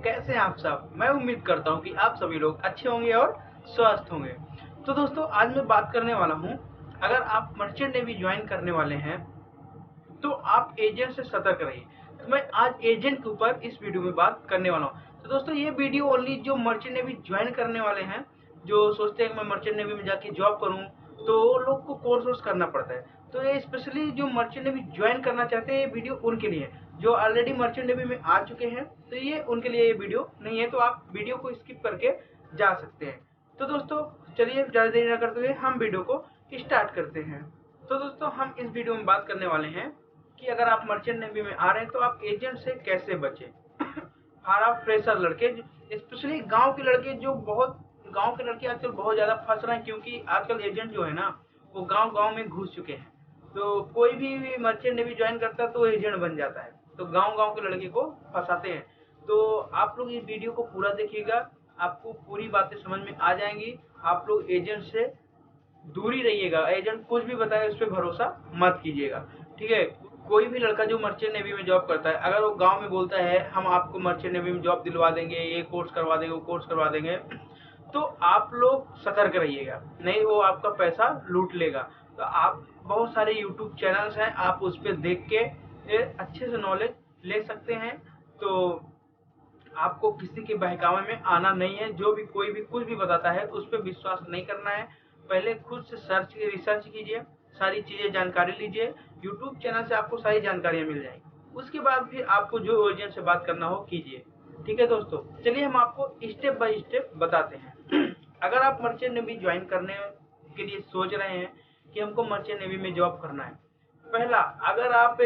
कैसे हैं आप सब। मैं उम्मीद करता हूं कि आप सभी लोग अच्छे होंगे और स्वस्थ होंगे। तो दोस्तों, आज मैं बात करने वाला हूं, अगर आप मर्चेंट नेवी ज्वाइन करने वाले हैं तो आप एजेंट से सतर्क रहिए। तो मैं आज एजेंट के ऊपर इस वीडियो में बात करने वाला हूं। तो दोस्तों, ये वीडियो ओनली जो मर्चेंट नेवी ज्वाइन करने वाले हैं, जो सोचते हैं कि मैं मर्चेंट नेवी में जाके जॉब करूं, तो लोग को कोर्स करना पड़ता है। तो ये स्पेशली जो मर्चेंट नेवी ज्वाइन करना चाहते हैं, ये वीडियो उनके लिए है। जो ऑलरेडी मर्चेंट नेवी में आ चुके हैं, तो ये उनके लिए ये वीडियो नहीं है, तो आप वीडियो को स्किप करके जा सकते हैं। तो दोस्तों, चलिए ज़्यादा देरी न करते हुए हम वीडियो को स्टार्ट करते हैं। तो दोस्तों, हम इस वीडियो में बात करने वाले हैं कि अगर आप मर्चेंट नेवी में आ रहे हैं तो आप एजेंट से कैसे बचें। और आप फ्रेशर लड़के, स्पेशली गांव के लड़के, जो बहुत गांव के लड़के आजकल बहुत ज़्यादा फंस रहे हैं, क्योंकि आजकल एजेंट जो है ना, वो गांव में घुस चुके हैं। तो कोई भी मर्चेंट नेवी ज्वाइन करता है तो एजेंट बन जाता है, तो गांव के लड़के को फंसाते हैं। तो आप लोग इस वीडियो को पूरा देखिएगा, आपको पूरी बातें समझ में आ जाएंगी। आप लोग एजेंट से दूरी रहिएगा, एजेंट कुछ भी बताए उस पर भरोसा मत कीजिएगा, ठीक है। कोई भी लड़का जो मर्चेंट नेवी में जॉब करता है, अगर वो गांव में बोलता है हम आपको मर्चेंट नेवी में जॉब दिलवा देंगे, ये कोर्स करवा देंगे, वो कोर्स करवा देंगे, तो आप लोग सतर्क रहिएगा, नहीं वो आपका पैसा लूट लेगा। तो आप बहुत सारे यूट्यूब चैनल्स हैं, आप उस पर देख के अच्छे से नॉलेज ले सकते हैं। तो आपको किसी के बहकावे में आना नहीं है। जो भी कोई भी कुछ भी बताता है उस पर विश्वास नहीं करना है। पहले खुद से रिसर्च कीजिए, सारी चीजें जानकारी लीजिए। यूट्यूब चैनल से आपको सारी जानकारियां मिल जाएंगी, उसके बाद फिर आपको जो एजेंट से बात करना हो कीजिए, ठीक है दोस्तों। चलिए हम आपको स्टेप बाय स्टेप बताते हैं। अगर आप मर्चेंट नेवी ज्वाइन करने के लिए सोच रहे हैं कि हमको मर्चेंट नेवी में जॉब करना है, पहला, अगर आप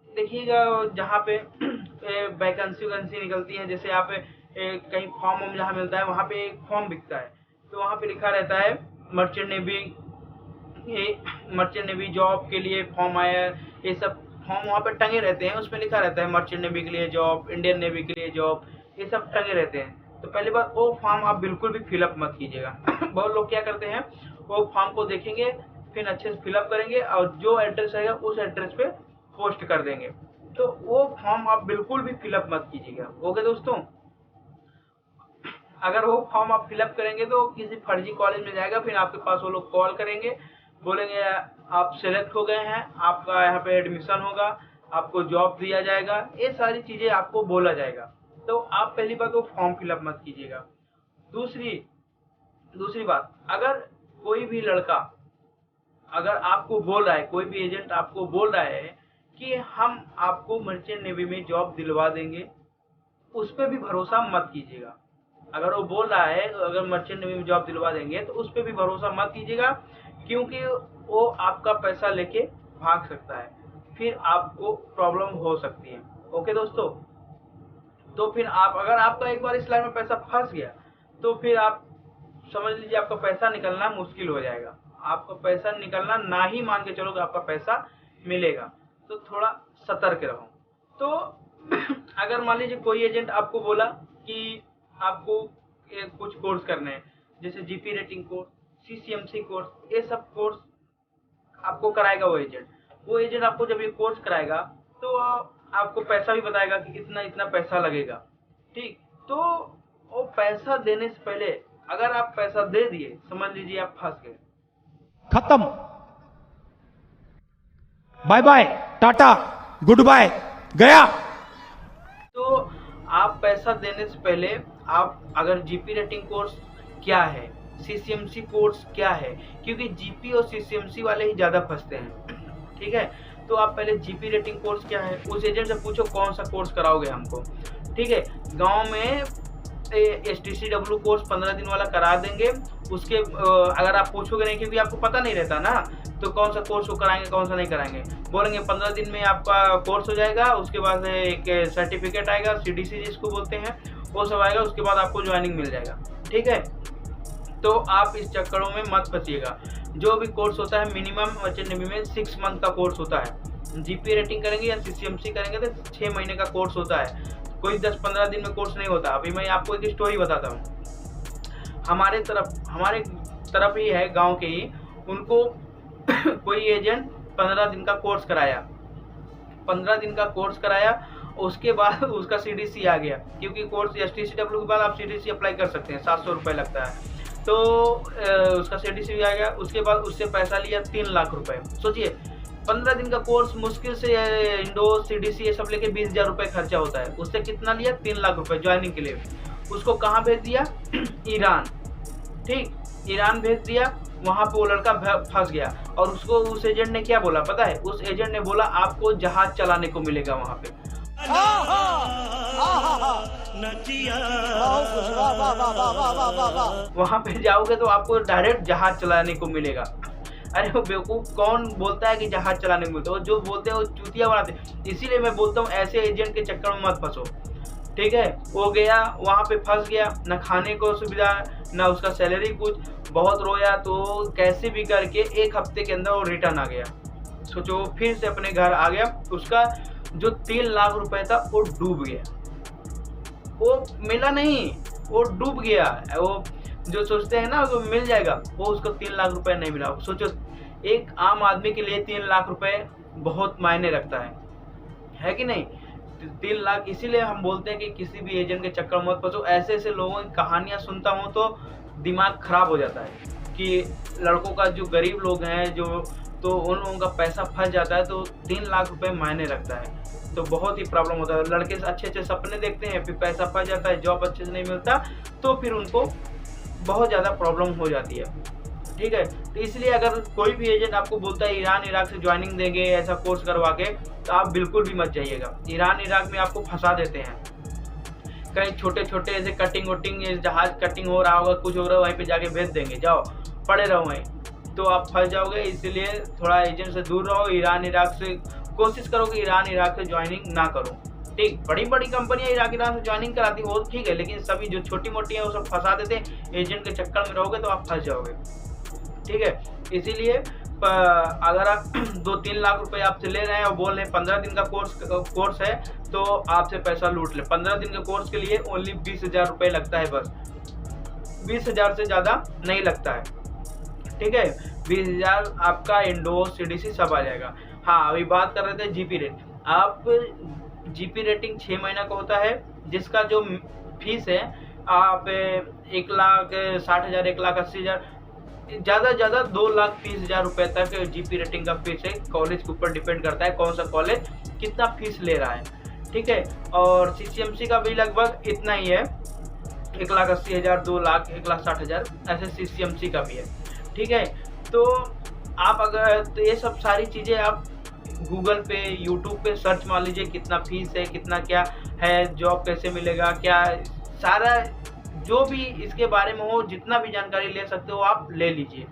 देखिएगा जहाँ पे वैकेंसी निकलती है, जैसे आप कहीं फॉर्म जहाँ मिलता है, वहाँ पे एक फॉर्म बिकता है, तो वहाँ पे लिखा रहता है मर्चेंट नेवी जॉब के लिए फॉर्म आया है। ये सब फॉर्म वहाँ पे टंगे रहते हैं, उसमें लिखा रहता है मर्चेंट नेवी के लिए जॉब, इंडियन नेवी के लिए जॉब, ये सब टंगे रहते हैं। तो पहली बात, वो फॉर्म आप बिल्कुल भी फिलअप मत कीजिएगा। बहुत लोग क्या करते हैं, वो फॉर्म को देखेंगे, फिर अच्छे से फिलअप करेंगे और जो एड्रेस रहेगा उस एड्रेस पे पोस्ट कर देंगे। तो वो फॉर्म आप बिल्कुल भी फिलअप मत कीजिएगा, ओके दोस्तों। अगर वो फॉर्म आप फिलअप करेंगे तो किसी फर्जी कॉलेज में जाएगा, फिर आपके पास वो लोग कॉल करेंगे, बोलेंगे आप सेलेक्ट हो गए हैं, आपका यहाँ पे एडमिशन होगा, आपको जॉब दिया जाएगा, ये सारी चीजें आपको बोला जाएगा। तो आप पहली बात वो फॉर्म फिलअप मत कीजिएगा। दूसरी बात, अगर कोई भी लड़का अगर आपको बोल रहा है, कोई भी एजेंट आपको बोल रहा है कि हम आपको मर्चेंट नेवी में जॉब दिलवा देंगे, उस पर भी भरोसा मत कीजिएगा। अगर वो बोल रहा है अगर मर्चेंट नेवी में जॉब दिलवा देंगे, तो उस पर भी भरोसा मत कीजिएगा, क्योंकि वो आपका पैसा लेके भाग सकता है, फिर आपको प्रॉब्लम हो सकती है, ओके दोस्तों। तो फिर अगर आपका एक बार इस लाइन में पैसा फंस गया, तो फिर आप समझ लीजिए आपका पैसा निकलना मुश्किल हो जाएगा। आपका पैसा निकलना, ना ही मान के चलो कि आपका पैसा मिलेगा, तो थोड़ा सतर्क रहो। तो अगर मान लीजिए कोई एजेंट आपको बोला कि आपको कुछ कोर्स करने हैं, जैसे GP rating course, CCMC course, ये सब कोर्स आपको कराएगा वो एजेंट आपको जब ये कोर्स कराएगा तो आपको पैसा भी बताएगा कि इतना पैसा लगेगा, ठीक। तो वो पैसा देने से पहले अगर आप पैसा दे दिए, समझ लीजिए आप फंस गए, खत्म, bye bye, tata, goodbye, गया। तो आप पैसा देने से पहले आप अगर जीपी रेटिंग कोर्स क्या है, सीसीएमसी कोर्स क्या है, क्योंकि जीपी और सीसीएमसी वाले ही ज्यादा फंसते हैं, ठीक है। तो आप पहले जीपी रेटिंग कोर्स क्या है, उस एजेंट से पूछो कौन सा कोर्स कराओगे हमको, ठीक है। गांव में STCW कोर्स 15 दिन वाला करा देंगे। उसके अगर आप पूछोगे नहीं, क्योंकि आपको पता नहीं रहता ना, तो कौन सा कोर्स वो कराएंगे कौन सा नहीं कराएंगे, बोलेंगे 15 दिन में आपका कोर्स हो जाएगा, उसके बाद एक सर्टिफिकेट आएगा, CDC जिसको बोलते हैं, वो सब आएगा, उसके बाद आपको ज्वाइनिंग मिल जाएगा, ठीक है। तो आप इस चक्करों में मत फंसिएगा। जो भी कोर्स होता है मिनिमम मर्चेंट नेवी में 6 मंथ का कोर्स होता है। जीपी रेटिंग करेंगे या सीसीएमसी करेंगे तो 6 महीने का कोर्स होता है, कोई 10-15 दिन में कोर्स नहीं होता। अभी मैं आपको एक स्टोरी बताता हूँ। हमारे तरफ ही है, गांव के ही, उनको कोई एजेंट 15 दिन का कोर्स कराया, 15 दिन का कोर्स कराया उसके बाद उसका CDC आ गया, क्योंकि कोर्स STCW के बाद आप CDC अप्लाई कर सकते हैं, 700 रुपये लगता है। तो उसका CDC आ गया, उसके बाद उससे पैसा लिया 3 लाख रुपए। सोचिए 15 दिन का कोर्स मुश्किल से इंडो CDC ये सब लेके 20,000 रुपये खर्चा होता है, उससे कितना लिया 3 लाख रुपए ज्वाइनिंग के लिए। उसको कहाँ भेज दिया ईरान, ठीक, ईरान भेज दिया। वहाँ पे वो लड़का फंस गया और उसको उस एजेंट ने क्या बोला पता है? उस एजेंट ने बोला आपको जहाज चलाने को मिलेगा वहाँ पे। वहाँ पे जाओगे तो आपको डायरेक्ट जहाज चलाने को मिलेगा। अरे वो बेवकूफ कौन बोलता है कि जहाज चलाने को मिलता है? जो बोलते हैं वो चूतिया बनाते हैं। इसीलिए मैं बोलता हूँ ऐसे एजेंट के चक्कर में मत फंसो, ठीक है। वो गया वहाँ पे फंस गया, ना खाने को सुविधा ना उसका सैलरी कुछ, बहुत रोया। तो कैसे भी करके 1 हफ्ते के अंदर वो रिटर्न आ गया। सोचो फिर से अपने घर आ गया, उसका जो 3 लाख रुपए था वो डूब गया, वो मिला नहीं, वो डूब गया। वो जो सोचते हैं ना वो मिल जाएगा, वो उसको 3 लाख रुपए नहीं मिला। सोचो एक आम आदमी के लिए 3 लाख रुपए बहुत मायने रखता है कि नहीं? 3 लाख, इसीलिए हम बोलते हैं कि किसी भी एजेंट के चक्कर में मत फंसो। ऐसे ऐसे लोगों की कहानियां सुनता हूं तो दिमाग खराब हो जाता है कि लड़कों का जो गरीब लोग हैं जो, तो उन लोगों का पैसा फंस जाता है, तो 3 लाख रुपए मायने रखता है। तो बहुत ही प्रॉब्लम होता है। लड़के अच्छे अच्छे सपने देखते हैं, फिर पैसा फंस जाता है, जॉब अच्छे से नहीं मिलता, तो फिर उनको बहुत ज़्यादा प्रॉब्लम हो जाती है, ठीक है। तो इसलिए अगर कोई भी एजेंट आपको बोलता है ईरान इराक से ज्वाइनिंग देंगे ऐसा कोर्स करवा के, तो आप बिल्कुल भी मत जाइएगा। ईरान इराक में आपको फंसा देते हैं। कहीं छोटे छोटे ऐसे कटिंग वटिंग, जहाज कटिंग हो रहा होगा, कुछ हो रहा है, वहीं पे जाके भेज देंगे, जाओ पड़े रहो वहीं, तो आप फंस जाओगे। इसलिए थोड़ा एजेंट से दूर रहो। ईरान इराक से कोशिश करो कि ईरान इराक से ज्वाइनिंग ना करो, ठीक। बड़ी बड़ी कंपनियां ईरान से ज्वाइनिंग कराती वो ठीक है, लेकिन सभी जो छोटी मोटी है वो सब फंसा देते हैं। एजेंट के चक्कर में रहोगे तो आप फंस जाओगे, ठीक है। इसीलिए अगर आप 2-3 लाख रुपए आपसे ले रहे हैं और बोल रहे हैं 15 दिन का कोर्स है, तो आपसे पैसा लूट ले। 15 दिन के कोर्स के लिए ओनली 20,000 रुपये लगता है, बस 20,000 से ज़्यादा नहीं लगता है, ठीक है। 20,000 आपका इंडो CDC सब आ जाएगा। हाँ, अभी बात कर रहे थे GP रेट। आप GP रेटिंग 6 महीना का होता है, जिसका जो फीस है आप 1,60,000 1,80,000, ज़्यादा से ज़्यादा 2,30,000 रुपये तक GP रेटिंग का फीस है। कॉलेज के ऊपर डिपेंड करता है कौन सा कॉलेज कितना फीस ले रहा है, ठीक है। और CCMC का भी लगभग इतना ही है, 1,80,000 2 लाख 1,60,000 ऐसे CCMC का भी है, ठीक है। तो आप अगर तो ये सब सारी चीज़ें आप गूगल पे यूट्यूब पे सर्च मार लीजिए, कितना फीस है, कितना क्या है, जॉब कैसे मिलेगा, क्या सारा जो भी इसके बारे में हो, जितना भी जानकारी ले सकते हो आप ले लीजिए।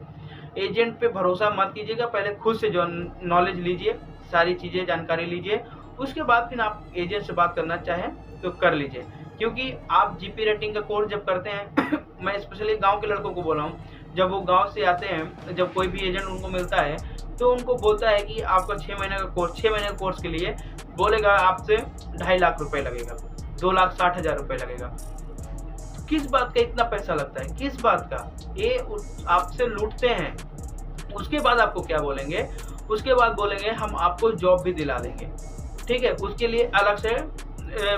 एजेंट पे भरोसा मत कीजिएगा, पहले खुद से जो नॉलेज लीजिए, सारी चीज़ें जानकारी लीजिए, उसके बाद फिर आप एजेंट से बात करना चाहें तो कर लीजिए। क्योंकि आप GP रेटिंग का कोर्स जब करते हैं मैं स्पेशली गांव के लड़कों को बोल रहा हूँ, जब वो गांव से आते हैं, जब कोई भी एजेंट उनको मिलता है तो उनको बोलता है कि आपका 6 महीने का कोर्स, 6 महीने के कोर्स के लिए बोलेगा आपसे 2.5 लाख रुपए लगेगा, 2,60,000 रुपये लगेगा। किस बात का इतना पैसा लगता है, किस बात का? ये आपसे लूटते हैं। उसके बाद आपको क्या बोलेंगे? उसके बाद बोलेंगे हम आपको जॉब भी दिला देंगे, ठीक है, उसके लिए अलग से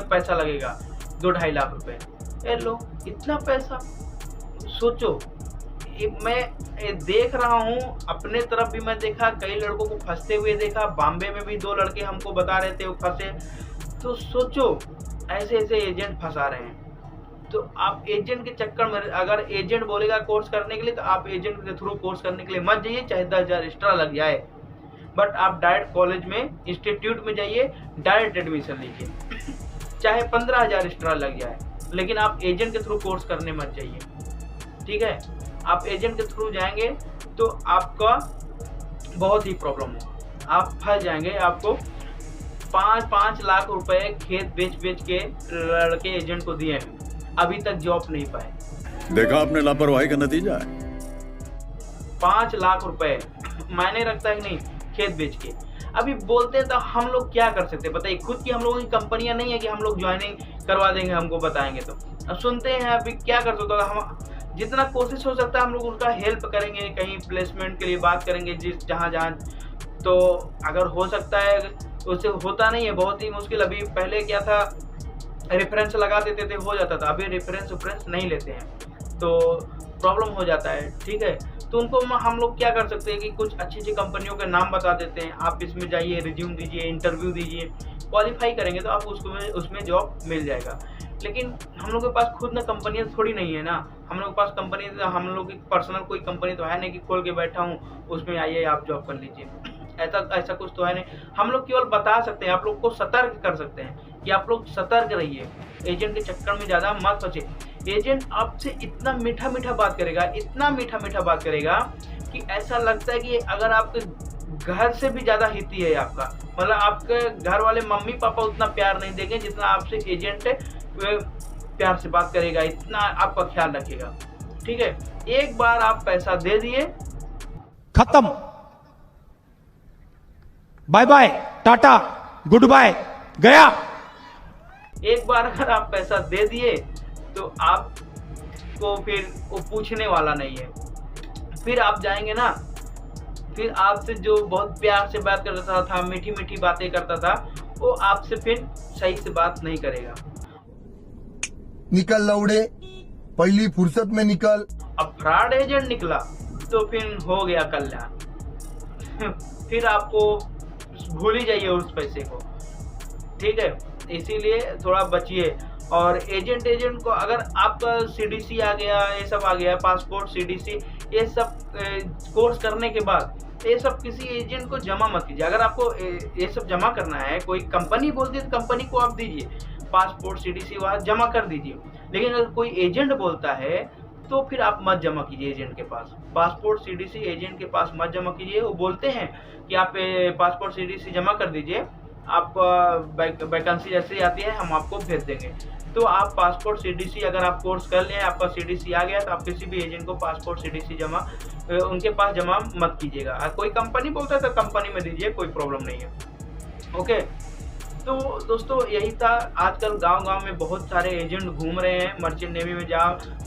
पैसा लगेगा 2-2.5 लाख रुपए। लो इतना पैसा, सोचो। मैं देख रहा हूँ, अपने तरफ भी मैं देखा, कई लड़कों को फंसते हुए देखा। बॉम्बे में भी 2 लड़के हमको बता रहे थे वो फंसे। तो सोचो ऐसे ऐसे एजेंट फंसा रहे हैं। तो आप एजेंट के चक्कर में, अगर एजेंट बोलेगा कोर्स करने के लिए, तो आप एजेंट के थ्रू कोर्स करने के लिए मत जाइए, चाहे 10,000 एक्स्ट्रा लग जाए। बट आप डायरेक्ट कॉलेज में, इंस्टीट्यूट में जाइए, डायरेक्ट एडमिशन लीजिए, चाहे 15,000 एक्स्ट्रा लग जाए, लेकिन आप एजेंट के थ्रू कोर्स करने मत जाइए, ठीक है। आप एजेंट के थ्रू जाएंगे तो आपका बहुत ही प्रॉब्लम होगा, आप फंस जाएंगे। आपको 5-5 लाख रुपए खेत बेच के लड़के एजेंट को दिए हैं, अभी तक जॉब नहीं पाए। देखा आपने लापरवाही का नतीजा है। 5 लाख रुपए मायने रखता है नहीं, खेत बेच के। अभी बोलते हैं तो हम लोग क्या कर सकते हैं बताइए? खुद की हम लोगों की कंपनियां नहीं है कि हम लोग ज्वाइनिंग करवा देंगे, हमको बताएंगे तो। अब सुनते हैं, अभी क्या कर सकते हैं हम? जितना कोशिश हो सकता है हम लोग उनका हेल्प करेंगे, कहीं प्लेसमेंट के लिए बात करेंगे, जहाँ तो अगर हो सकता है उससे होता नहीं है, बहुत ही मुश्किल। अभी पहले क्या था, रेफरेंस लगा देते थे, हो जाता था। अभी रेफरेंस नहीं लेते हैं तो प्रॉब्लम हो जाता है। ठीक है, तो उनको हम लोग क्या कर सकते हैं कि कुछ अच्छी अच्छी कंपनियों के नाम बता देते हैं, आप इसमें जाइए, रिज्यूम दीजिए, इंटरव्यू दीजिए, क्वालिफाई करेंगे तो आप उसमें जॉब मिल जाएगा। लेकिन हम लोग के पास खुद ना कंपनियां थोड़ी नहीं है ना, हम लोग के पास कंपनी, हम लोग की पर्सनल कोई कंपनी तो है नहीं कि खोल के बैठा हूँ उसमें आइए आप जॉब कर लीजिए, ऐसा कुछ तो है नहीं। हम लोग केवल बता सकते हैं, आप लोग को सतर्क कर सकते हैं कि आप लोग सतर्क रहिए, एजेंट के चक्कर में ज़्यादा मत फंसे। एजेंट आपसे इतना मीठा मीठा बात करेगा, इतना मीठा मीठा बात करेगा कि ऐसा लगता है कि अगर आपके घर से भी ज़्यादा हिती है आपका, मतलब आपके घर वाले मम्मी पापा उतना प्यार नहीं देंगे जितना आपसे एजेंट प्यार से बात करेगा, इतना आपका ख्याल रखेगा। ठीक है, एक बार आप पैसा दे दिए, खत्म, bye bye, tata, goodbye, गया। एक बार अगर आप पैसा दे दिए तो आपको फिर वो पूछने वाला नहीं है। फिर आप जाएंगे ना, फिर आपसे जो बहुत प्यार से बात करता था, मीठी मीठी बातें करता था, वो आपसे फिर सही से बात नहीं करेगा। निकल लौड़े, पहली फुर्सत में निकल। अब फ्रॉड एजेंट निकला तो फिर हो गया कल्याण। फिर आपको भूल ही जाइए उस पैसे को। ठीक है, इसीलिए थोड़ा बचिए। और एजेंट को अगर आपका सीडीसी आ गया, ये सब आ गया, पासपोर्ट, सीडीसी, ये सब कोर्स करने के बाद ये सब किसी एजेंट को जमा मत कीजिए। अगर आपको ये सब जमा करना है, कोई कंपनी बोलती है तो कंपनी को आप दीजिए, पासपोर्ट, सीडीसी वहाँ जमा कर दीजिए। लेकिन अगर कोई एजेंट बोलता है तो फिर आप मत जमा कीजिए एजेंट के पास। पासपोर्ट, सीडीसी एजेंट के पास मत जमा कीजिए। वो बोलते हैं कि आप पासपोर्ट, सीडीसी जमा कर दीजिए, आप वैकेंसी जैसे आती है हम आपको भेज देंगे। तो आप पासपोर्ट, सीडीसी अगर आप कोर्स कर लें, आपका सीडीसी आ गया, तो आप किसी भी एजेंट को पासपोर्ट, सीडीसी उनके पास जमा मत कीजिएगा। कोई कंपनी बोलता है तो कंपनी में दीजिए, कोई प्रॉब्लम नहीं है। ओके, तो दोस्तों यही था। आजकल गांव-गांव में बहुत सारे एजेंट घूम रहे हैं, मर्चेंट नेवी में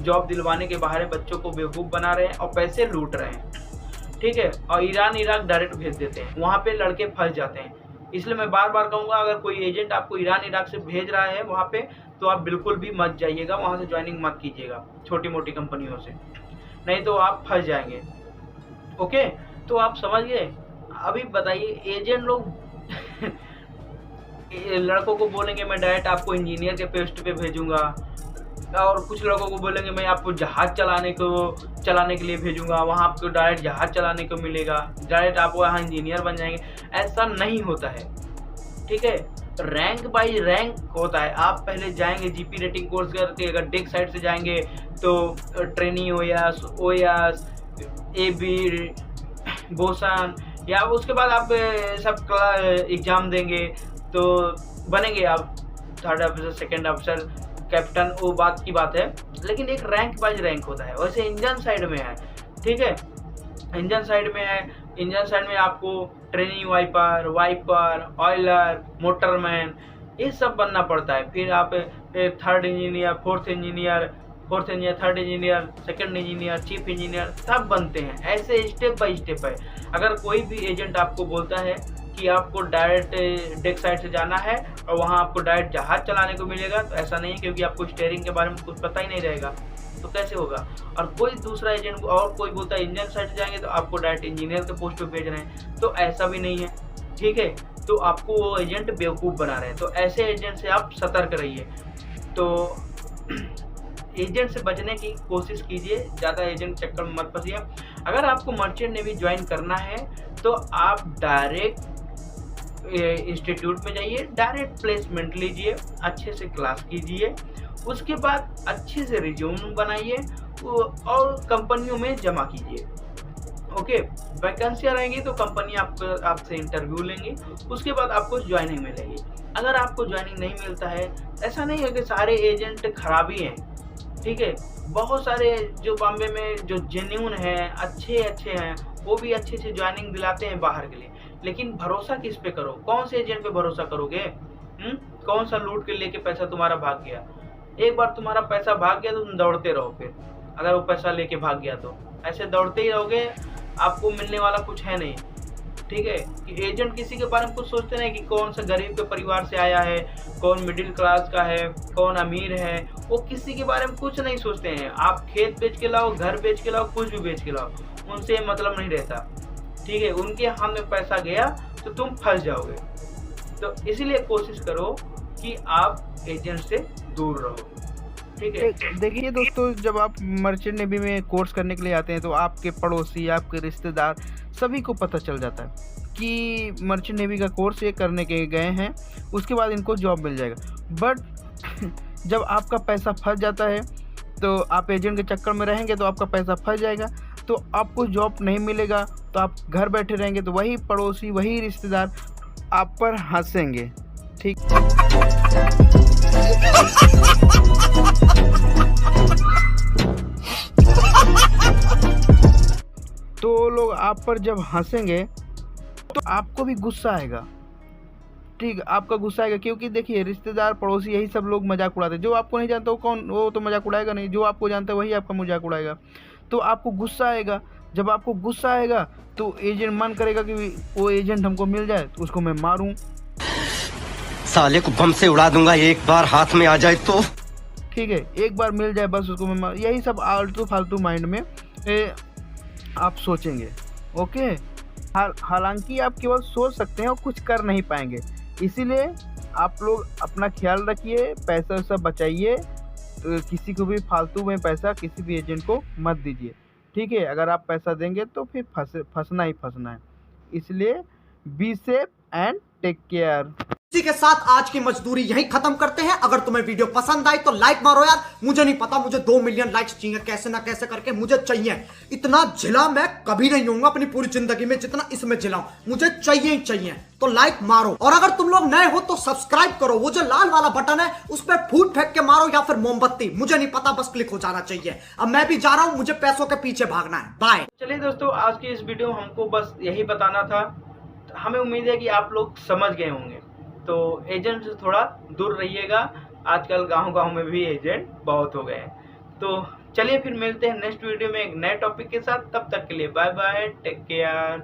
जॉब दिलवाने के बहाने बच्चों को बेवकूफ़ बना रहे हैं और पैसे लूट रहे हैं। ठीक है, और ईरान, इराक डायरेक्ट भेज देते हैं, वहाँ पे लड़के फंस जाते हैं। इसलिए मैं बार बार कहूँगा, अगर कोई एजेंट आपको ईरान, इराक से भेज रहा है वहाँ पे, तो आप बिल्कुल भी मत जाइएगा, वहाँ से ज्वाइनिंग मत कीजिएगा छोटी मोटी कंपनियों से, नहीं तो आप फंस जाएंगे। ओके, तो आप समझ गए। अभी बताइए, एजेंट लोग लड़कों को बोलेंगे मैं डायरेक्ट आपको इंजीनियर के पोस्ट पे भेजूंगा, और कुछ लोगों को बोलेंगे मैं आपको जहाज चलाने के लिए भेजूंगा, वहाँ आपको डायरेक्ट जहाज चलाने को मिलेगा, डायरेक्ट आप वहाँ इंजीनियर बन जाएंगे। ऐसा नहीं होता है। ठीक है, रैंक बाई रैंक होता है। आप पहले जाएंगे जीपी रेटिंग कोर्स करके, अगर डेक साइड से जाएंगे तो ट्रेनी ओयास, एबी, बोसन, या उसके बाद आप सब एग्जाम देंगे तो बनेंगे आप third officer, second officer, captain, वो बात की बात है। लेकिन एक रैंक वाइज रैंक होता है। वैसे इंजन साइड में है। ठीक है, इंजन साइड में है। इंजन साइड में आपको ट्रेनिंग वाइपर, ऑयलर, मोटरमैन, ये सब बनना पड़ता है। फिर आप third engineer, fourth engineer, third engineer, second engineer, chief engineer, सब बनते हैं। ऐसे स्टेप बाय स्टेप है। अगर कोई भी एजेंट आपको बोलता है कि आपको डायरेक्ट डेक साइड से जाना है और वहाँ आपको डायरेक्ट जहाज चलाने को मिलेगा, तो ऐसा नहीं है, क्योंकि आपको स्टीयरिंग के बारे में कुछ पता ही नहीं रहेगा, तो कैसे होगा। और कोई दूसरा एजेंट और कोई बोलता है इंजन साइड से जाएंगे तो आपको डायरेक्ट इंजीनियर के पोस्ट पे भेज रहे हैं, तो ऐसा भी नहीं है। ठीक है, तो आपको वो एजेंट बेवकूफ़ बना रहे हैं। तो ऐसे एजेंट से आप सतर्क रहिए। तो एजेंट से बचने की कोशिश कीजिए, ज़्यादा एजेंट चक्कर में मत फंसिए। अगर आपको मर्चेंट नेवी ज्वाइन करना है तो आप डायरेक्ट इंस्टीट्यूट में जाइए, डायरेक्ट प्लेसमेंट लीजिए, अच्छे से क्लास कीजिए, उसके बाद अच्छे से रिज्यूम बनाइए और कंपनियों में जमा कीजिए। ओके, वैकेंसियाँ रहेंगी तो कंपनी आपसे इंटरव्यू लेंगी, उसके बाद आपको ज्वाइनिंग मिलेगी। अगर आपको ज्वाइनिंग नहीं मिलता है, ऐसा नहीं है कि सारे एजेंट खराब ही हैं। ठीक है, बहुत सारे जो बॉम्बे में जो जेन्युइन हैं, अच्छे हैं, वो भी अच्छे से ज्वाइनिंग दिलाते हैं बाहर के लिए। लेकिन भरोसा किस पे करो, कौन से एजेंट पे भरोसा करोगे? कौन सा लूट के लेके पैसा तुम्हारा भाग गया? एक बार तुम्हारा पैसा भाग गया तो तुम दौड़ते रहो। फिर अगर वो पैसा लेके भाग गया तो ऐसे दौड़ते ही रहोगे, आपको मिलने वाला कुछ है नहीं। ठीक है, कि एजेंट किसी के बारे में कुछ सोचते नहीं कि कौन सा गरीब के परिवार से आया है, कौन मिडिल क्लास का है, कौन अमीर है, वो किसी के बारे में कुछ नहीं सोचते हैं। आप खेत बेच के लाओ, घर बेच के लाओ, कुछ भी बेच के लाओ, उनसे मतलब नहीं रहता, ठीक है। उनके हाथ में पैसा गया तो तुम फंस जाओगे। तो इसीलिए कोशिश करो कि आप एजेंट से दूर रहो, ठीक है। देखिए दोस्तों, जब आप मर्चेंट नेवी में कोर्स करने के लिए आते हैं तो आपके पड़ोसी, आपके रिश्तेदार सभी को पता चल जाता है कि मर्चेंट नेवी का कोर्स ये करने के गए हैं, उसके बाद इनको जॉब मिल जाएगा। बट जब आपका पैसा फंस जाता है तो आप एजेंट के चक्कर में रहेंगे तो आपका पैसा फंस जाएगा, तो आपको जॉब नहीं मिलेगा, तो आप घर बैठे रहेंगे, तो वही पड़ोसी, वही रिश्तेदार आप पर हंसेंगे, ठीक। तो लोग आप पर जब हंसेंगे तो आपको भी गुस्सा आएगा, ठीक। आपका गुस्सा आएगा क्योंकि देखिए, रिश्तेदार, पड़ोसी, यही सब लोग मजाक उड़ाते हैं। जो आपको नहीं जानता वो कौन, वो तो मजाक उड़ाएगा नहीं। जो आपको जानता है वही आपका मजाक उड़ाएगा। तो आपको गुस्सा आएगा। जब आपको गुस्सा आएगा तो एजेंट मन करेगा कि वो एजेंट हमको मिल जाए तो उसको मैं मारूं, साले को बम से उड़ा दूंगा एक बार हाथ में आ जाए तो, ठीक है। एक बार मिल जाए बस उसको मैं यही सब आलतू फालतू माइंड में आप सोचेंगे, ओके। हालांकि आप केवल सोच सकते हैं और कुछ कर नहीं पाएंगे। इसीलिए आप लोग अपना ख्याल रखिए, पैसा वैसा बचाइए, तो किसी को भी फालतू में पैसा किसी भी एजेंट को मत दीजिए, ठीक है। अगर आप पैसा देंगे तो फिर फंसना ही फंसना है। इसलिए be safe and take care. इसी के साथ आज की मजदूरी यहीं खत्म करते हैं। अगर तुम्हें वीडियो पसंद आई तो लाइक मारो यार। मुझे नहीं पता, मुझे 2 मिलियन लाइक्स चाहिए, कैसे ना कैसे करके मुझे चाहिए। इतना झिला मैं कभी नहीं होऊंगा अपनी पूरी जिंदगी में जितना इसमें झिलाऊं, मुझे चाहिए ही चाहिए। तो लाइक मारो, और अगर तुम लोग नए हो तो सब्सक्राइब करो। वो जो लाल वाला बटन है उस पर फूट फेंक के मारो या फिर मोमबत्ती, मुझे नहीं पता, बस क्लिक हो जाना चाहिए। अब मैं भी जा रहा हूं, मुझे पैसों के पीछे भागना है। बाय। चलिए दोस्तों, आज की इस वीडियो में हमको बस यही बताना था। हमें उम्मीद है कि आप लोग समझ गए होंगे। तो एजेंट से थोड़ा दूर रहिएगा। आजकल गांव-गांव में भी एजेंट बहुत हो गए हैं। तो चलिए फिर मिलते हैं नेक्स्ट वीडियो में एक नए टॉपिक के साथ। तब तक के लिए बाय बाय, टेक केयर।